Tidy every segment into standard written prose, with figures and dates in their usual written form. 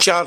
4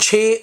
6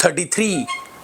33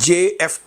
JF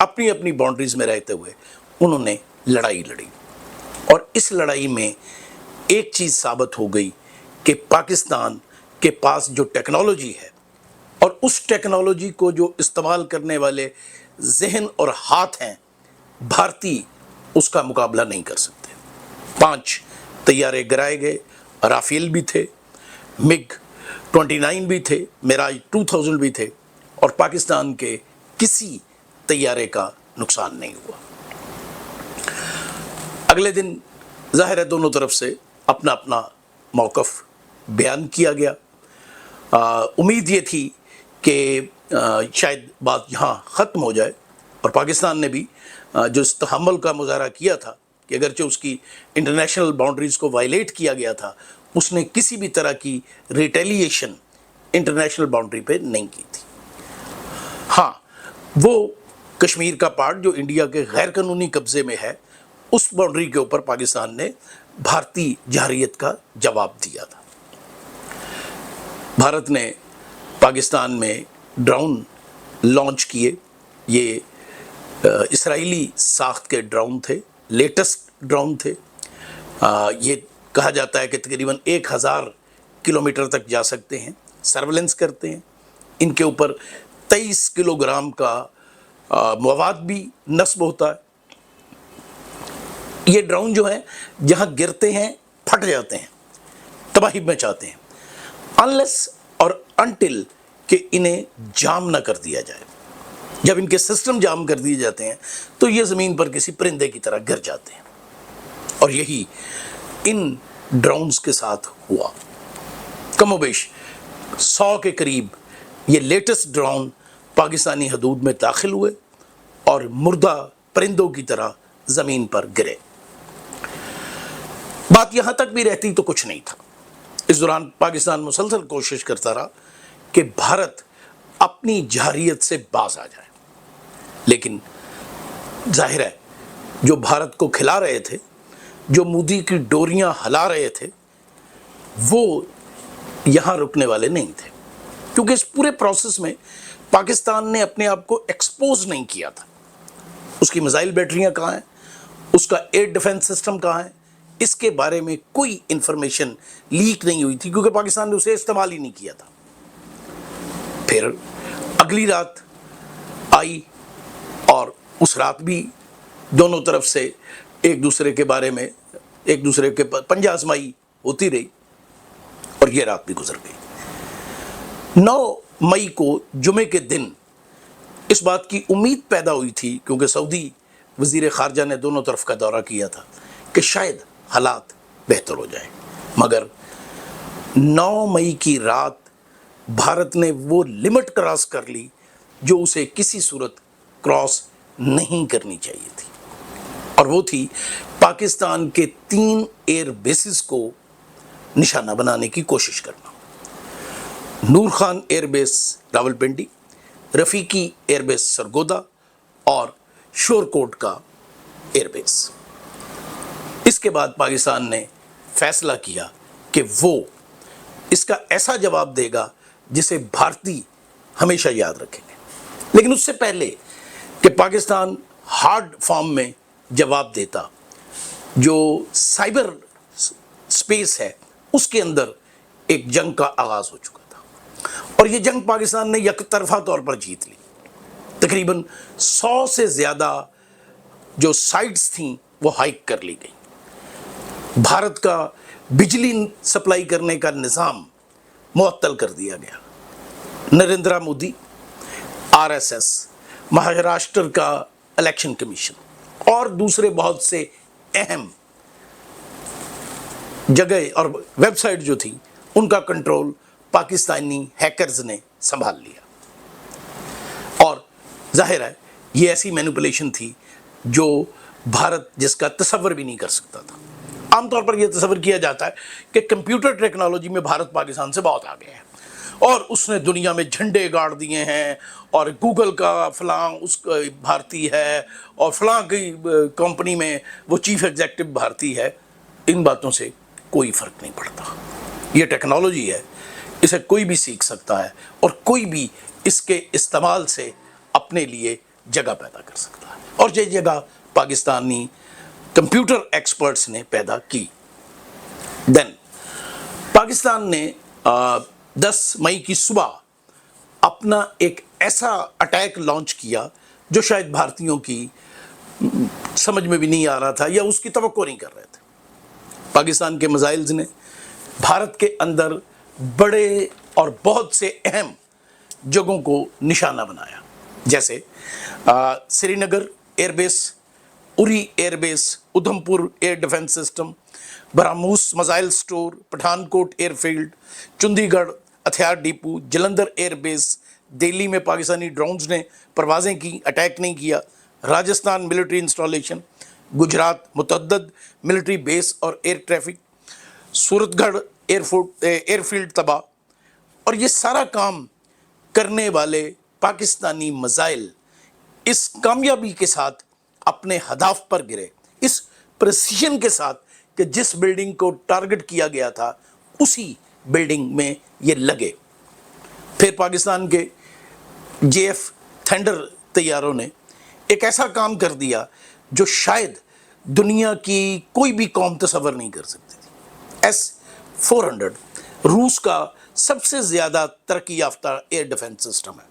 اپنی اپنی boundaries میں رہتے ہوئے انہوں نے لڑائی لڑی، اور اس لڑائی میں ایک چیز ثابت ہو گئی کہ پاکستان کے پاس جو ٹیکنالوجی ہے اور اس ٹیکنالوجی کو جو استعمال کرنے والے ذہن اور ہاتھ ہیں، بھارتی اس کا مقابلہ نہیں کر سکتے۔ 5 طیارے گرائے گئے، رافیل بھی تھے، مگ 29 بھی تھے، میراج 2000 بھی تھے، اور پاکستان کے کسی طیارے کا نقصان نہیں ہوا۔ اگلے دن ظاہر ہے دونوں طرف سے اپنا اپنا موقف بیان کیا گیا۔ امید یہ تھی کہ شاید بات یہاں ختم ہو جائے، اور پاکستان نے بھی جو اس تحمل کا مظاہرہ کیا تھا کہ اگرچہ اس کی انٹرنیشنل باؤنڈریز کو وائلیٹ کیا گیا تھا، اس نے کسی بھی طرح کی ریٹیلیشن انٹرنیشنل باؤنڈری پہ نہیں کی تھی۔ ہاں، وہ کشمیر کا پارٹ جو انڈیا کے غیر قانونی قبضے میں ہے، اس باؤنڈری کے اوپر پاکستان نے بھارتی جارحیت کا جواب دیا تھا۔ بھارت نے پاکستان میں ڈرون لانچ کیے، یہ اسرائیلی ساخت کے ڈرون تھے، لیٹسٹ ڈرون تھے۔ یہ کہا جاتا ہے کہ تقریباً 1000 کلومیٹر تک جا سکتے ہیں، سرویلنس کرتے ہیں۔ ان کے اوپر 23 کلو گرام کا مواد بھی نصب ہوتا ہے۔ یہ ڈرون جو ہیں جہاں گرتے ہیں پھٹ جاتے ہیں، تباہی مچاتے ہیں، انلیس اور انٹل کہ انہیں جام نہ کر دیا جائے۔ جب ان کے سسٹم جام کر دیے جاتے ہیں تو یہ زمین پر کسی پرندے کی طرح گر جاتے ہیں، اور یہی ان ڈرونز کے ساتھ ہوا۔ کم و بیش 100 کے قریب یہ لیٹسٹ ڈرون پاکستانی حدود میں داخل ہوئے اور مردہ پرندوں کی طرح زمین پر گرے۔ بات یہاں تک بھی رہتی تو کچھ نہیں تھا۔ اس دوران پاکستان مسلسل کوشش کرتا رہا کہ بھارت اپنی جارحیت سے باز آ جائے، لیکن ظاہر ہے جو بھارت کو کھلا رہے تھے، جو مودی کی ڈوریاں ہلا رہے تھے، وہ یہاں رکنے والے نہیں تھے، کیونکہ اس پورے پروسیس میں پاکستان نے اپنے آپ کو ایکسپوز نہیں کیا تھا۔ اس کی میزائل بیٹریاں کہاں ہیں، اس کا ایئر ڈیفنس سسٹم کہاں ہے، اس کے بارے میں کوئی انفارمیشن لیک نہیں ہوئی تھی، کیونکہ پاکستان نے اسے استعمال ہی نہیں کیا تھا۔ پھر اگلی رات آئی، اور اس رات بھی دونوں طرف سے ایک دوسرے کے بارے میں ایک دوسرے کے پنجہ آزمائی ہوتی رہی، اور یہ رات بھی گزر گئی۔ 9 مئی کو جمعے کے دن اس بات کی امید پیدا ہوئی تھی، کیونکہ سعودی وزیر خارجہ نے دونوں طرف کا دورہ کیا تھا، کہ شاید حالات بہتر ہو جائیں، مگر 9 مئی کی رات بھارت نے وہ لمٹ کراس کر لی جو اسے کسی صورت کراس نہیں کرنی چاہیے تھی، اور وہ تھی پاکستان کے 3 ایئر بیسز کو نشانہ بنانے کی کوشش کرنا۔ Noor Khan air base Rawalpindi, Rafiqui air base Sargodha, اور شورکوٹ کا ایئر بیس۔ اس کے بعد پاکستان نے فیصلہ کیا کہ وہ اس کا ایسا جواب دے گا جسے بھارتی ہمیشہ یاد رکھیں گے، لیکن اس سے پہلے کہ پاکستان ہارڈ فارم میں جواب دیتا، جو سائبر سپیس ہے اس کے اندر ایک جنگ کا آغاز ہو چکا تھا، اور یہ جنگ پاکستان نے یک طرفہ طور پر جیت لی۔ تقریباً 100 سے زیادہ جو سائٹس تھیں وہ ہائیک کر لی گئی۔ بھارت کا بجلی سپلائی کرنے کا نظام معطل کر دیا گیا۔ نریندرا مودی، RSS، مہاراشٹر کا الیکشن کمیشن اور دوسرے بہت سے اہم جگہ اور ویب سائٹ جو تھی، ان کا کنٹرول پاکستانی ہیکرز نے سنبھال لیا، اور ظاہر ہے یہ ایسی مینیپولیشن تھی جو بھارت جس کا تصور بھی نہیں کر سکتا تھا۔ عام طور پر یہ تصور کیا جاتا ہے کہ کمپیوٹر ٹیکنالوجی میں بھارت پاکستان سے بہت آگے ہے، اور اس نے دنیا میں جھنڈے گاڑ دیے ہیں، اور گوگل کا فلاں اس کا بھارتی ہے، اور فلاں کی کمپنی میں وہ چیف ایگزیکٹو بھارتی ہے۔ ان باتوں سے کوئی فرق نہیں پڑتا۔ یہ ٹیکنالوجی ہے، اسے کوئی بھی سیکھ سکتا ہے، اور کوئی بھی اس کے استعمال سے اپنے لیے جگہ پیدا کر سکتا ہے، اور یہ جگہ پاکستانی کمپیوٹر ایکسپرٹس نے پیدا کی۔ دین پاکستان نے 10 مئی کی صبح اپنا ایک ایسا اٹیک لانچ کیا جو شاید بھارتیوں کی سمجھ میں بھی نہیں آ رہا تھا یا اس کی توقع نہیں کر رہے تھے۔ پاکستان کے میزائلز نے بھارت کے اندر بڑے اور بہت سے اہم جگہوں کو نشانہ بنایا، جیسے سری نگر ایئر بیس، اری year base, Udhampur air defence system, BrahMos missile store, Pathankot airfield, Chandigarh ہتھیار depot, Jalandhar air base, Delhi میں پاکستانی ڈرونز نے پروازیں کی، اٹیک نہیں کیا، راجستھان ملٹری انسٹالیشن، گجرات متعدد ملٹری بیس اور ایئر ٹریفک، سورت گڑھ ایئر فیلڈ تباہ۔ اور یہ سارا کام کرنے والے پاکستانی میزائل اس کامیابی کے ساتھ اپنے ہدف پر گرے، اس پریسیشن کے ساتھ کہ جس بلڈنگ کو ٹارگٹ کیا گیا تھا اسی بلڈنگ میں یہ لگے۔ پھر پاکستان کے JF تھنڈر طیاروں نے ایک ایسا کام کر دیا جو شاید دنیا کی کوئی بھی قوم تصور نہیں کر سکتی تھی۔ S-400 روس کا سب سے زیادہ ترقی یافتہ ایئر ڈیفنس سسٹم ہے،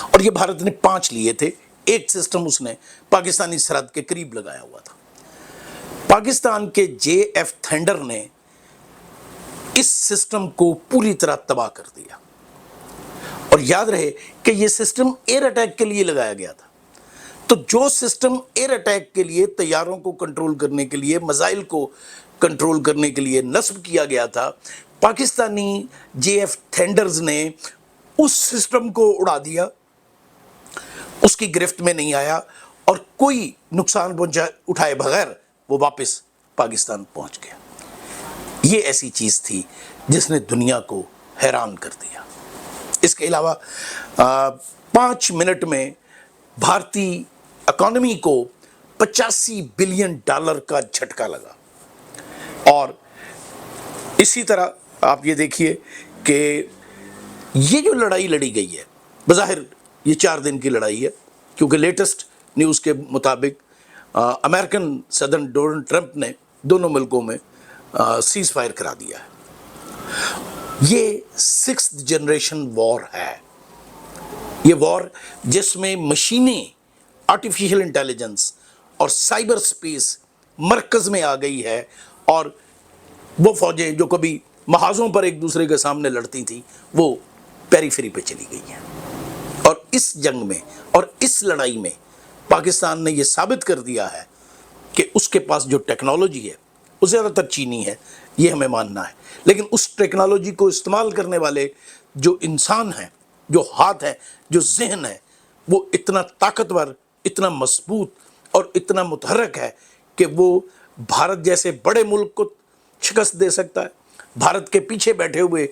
اور یہ بھارت نے 5 لیے تھے، ایک سسٹم اس نے پاکستانی سرحد کے قریب لگایا ہوا تھا۔ پاکستان کے JF تھنڈر نے اس سسٹم کو پوری طرح تباہ کر دیا، اور یاد رہے کہ یہ سسٹم ایئر اٹیک کے لیے لگایا گیا تھا۔ تو جو سسٹم ایئر اٹیک کے لیے، طیاروں کو کنٹرول کرنے کے لیے، میزائل کو کنٹرول کرنے کے لیے نصب کیا گیا تھا، پاکستانی JF تھنڈرز نے اس سسٹم کو اڑا دیا، اس کی گرفت میں نہیں آیا، اور کوئی نقصان اٹھائے بغیر وہ واپس پاکستان پہنچ گیا۔ یہ ایسی چیز تھی جس نے دنیا کو حیران کر دیا۔ اس کے علاوہ 5 منٹ میں بھارتی اکانومی کو $85 بلین کا جھٹکا لگا، اور اسی طرح آپ یہ دیکھیے کہ یہ جو لڑائی لڑی گئی ہے، بظاہر یہ 4 دن کی لڑائی ہے، کیونکہ لیٹسٹ نیوز کے مطابق امریکن صدر ڈونلڈ ٹرمپ نے دونوں ملکوں میں سیز فائر کرا دیا ہے۔ یہ 6th جنریشن وار ہے، یہ وار جس میں مشینیں، آرٹیفیشل انٹیلیجنس اور سائبر سپیس مرکز میں آ گئی ہے، اور وہ فوجیں جو کبھی محاذوں پر ایک دوسرے کے سامنے لڑتی تھیں وہ پیری فری پہ چلی گئی ہیں۔ اور اس جنگ میں اور اس لڑائی میں پاکستان نے یہ ثابت کر دیا ہے کہ اس کے پاس جو ٹیکنالوجی ہے وہ زیادہ تر چینی ہے، یہ ہمیں ماننا ہے، لیکن اس ٹیکنالوجی کو استعمال کرنے والے جو انسان ہیں، جو ہاتھ ہیں، جو ذہن ہے، وہ اتنا طاقتور، اتنا مضبوط اور اتنا متحرک ہے کہ وہ بھارت جیسے بڑے ملک کو شکست دے سکتا ہے۔ بھارت کے پیچھے بیٹھے ہوئے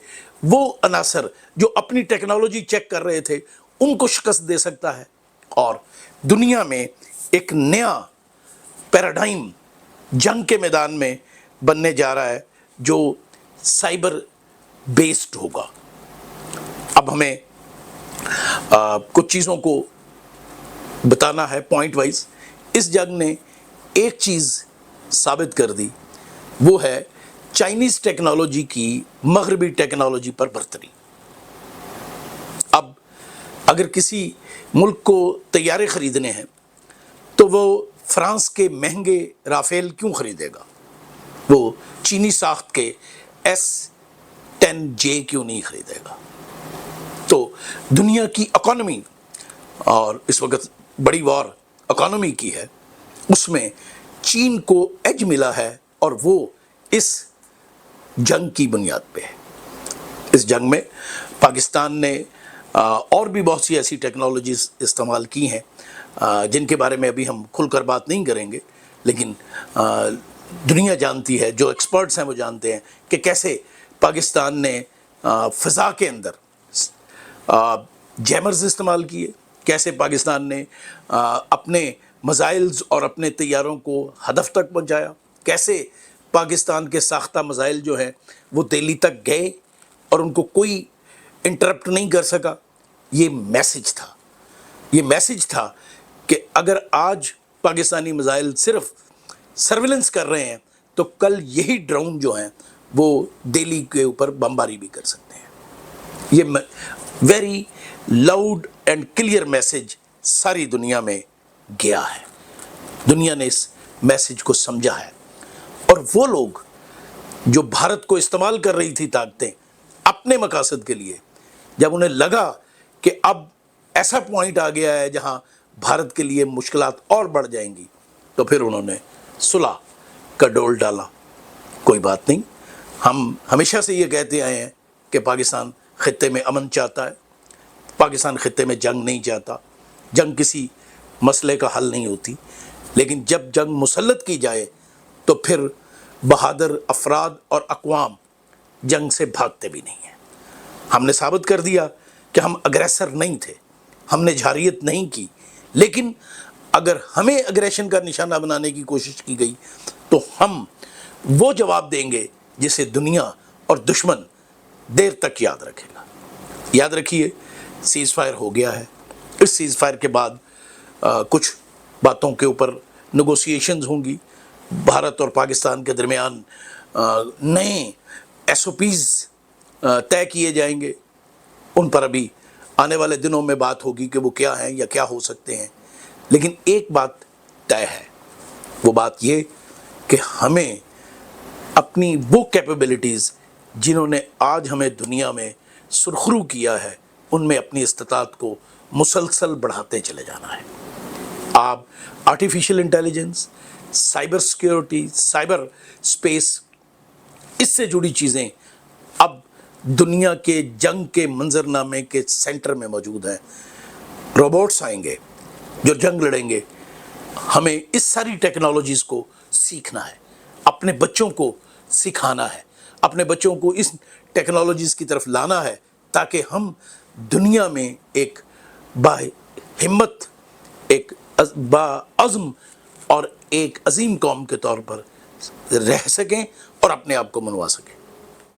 وہ عناصر جو اپنی ٹیکنالوجی چیک کر رہے تھے ان کو شکست دے سکتا ہے، اور دنیا میں ایک نیا پیراڈائم جنگ کے میدان میں بننے جا رہا ہے جو سائبر بیسڈ ہوگا۔ اب ہمیں کچھ چیزوں کو بتانا ہے پوائنٹ وائز۔ اس جنگ نے ایک چیز ثابت کر دی، وہ ہے چائنیز ٹیکنالوجی کی مغربی ٹیکنالوجی پر برتری۔ اب اگر کسی ملک کو طیارے خریدنے ہیں تو وہ فرانس کے مہنگے رافیل کیوں خریدے گا؟ وہ چینی ساخت کے S-10J کیوں نہیں خریدے گا؟ تو دنیا کی اکانومی، اور اس وقت بڑی وار اکانومی کی ہے، اس میں چین کو ایج ملا ہے، اور وہ اس جنگ کی بنیاد پہ ہے۔ اس جنگ میں پاکستان نے اور بھی بہت سی ایسی ٹیکنالوجیز استعمال کی ہیں جن کے بارے میں ابھی ہم کھل کر بات نہیں کریں گے، لیکن دنیا جانتی ہے، جو ایکسپرٹس ہیں وہ جانتے ہیں کہ کیسے پاکستان نے فضا کے اندر جیمرز استعمال کیے، کیسے پاکستان نے اپنے میزائلز اور اپنے طیاروں کو ہدف تک پہنچایا، کیسے پاکستان کے ساختہ میزائل جو ہیں وہ دہلی تک گئے اور ان کو کوئی انٹرپٹ نہیں کر سکا۔ یہ میسج تھا یہ میسج تھا کہ اگر آج پاکستانی میزائل صرف سرویلنس کر رہے ہیں تو کل یہی ڈرون جو ہیں وہ دہلی کے اوپر بمباری بھی کر سکتے ہیں۔ یہ very loud and clear message ساری دنیا میں گیا ہے، دنیا نے اس میسج کو سمجھا ہے، اور وہ لوگ جو بھارت کو استعمال کر رہی تھی طاقتیں اپنے مقاصد کے لیے، جب انہیں لگا کہ اب ایسا پوائنٹ آ گیا ہے جہاں بھارت کے لیے مشکلات اور بڑھ جائیں گی، تو پھر انہوں نے صلح کا ڈول ڈالا۔ کوئی بات نہیں، ہم ہمیشہ سے یہ کہتے آئے ہیں کہ پاکستان خطے میں امن چاہتا ہے، پاکستان خطے میں جنگ نہیں چاہتا، جنگ کسی مسئلے کا حل نہیں ہوتی، لیکن جب جنگ مسلط کی جائے تو پھر بہادر افراد اور اقوام جنگ سے بھاگتے بھی نہیں ہیں۔ ہم نے ثابت کر دیا کہ ہم اگریسر نہیں تھے، ہم نے جارحیت نہیں کی، لیکن اگر ہمیں اگریشن کا نشانہ بنانے کی کوشش کی گئی تو ہم وہ جواب دیں گے جسے دنیا اور دشمن دیر تک یاد رکھے گا۔ یاد رکھیے، سیز فائر ہو گیا ہے، اس سیز فائر کے بعد کچھ باتوں کے اوپر نیگوسیشنز ہوں گی، بھارت اور پاکستان کے درمیان نئے ایس او پیز طے کیے جائیں گے، ان پر ابھی آنے والے دنوں میں بات ہوگی کہ وہ کیا ہیں یا کیا ہو سکتے ہیں، لیکن ایک بات طے ہے، وہ بات یہ کہ ہمیں اپنی وہ کیپیبلٹیز جنہوں نے آج ہمیں دنیا میں سرخرو کیا ہے، ان میں اپنی استطاعت کو مسلسل بڑھاتے چلے جانا ہے۔ آپ artificial intelligence, cyber security, cyber space, اس سے جڑی چیزیں اب دنیا کے جنگ کے منظرنامے کے سینٹر میں موجود ہیں۔ روبوٹس آئیں گے جو جنگ لڑیں گے، ہمیں اس ساری ٹیکنالوجیز کو سیکھنا ہے، اپنے بچوں کو سکھانا ہے، اپنے بچوں کو اس ٹیکنالوجیز کی طرف لانا ہے تاکہ ہم دنیا میں ایک با ہمت، ایک با عزم اور ایک عظیم قوم کے طور پر رہ سکیں اور اپنے آپ کو منوا سکیں۔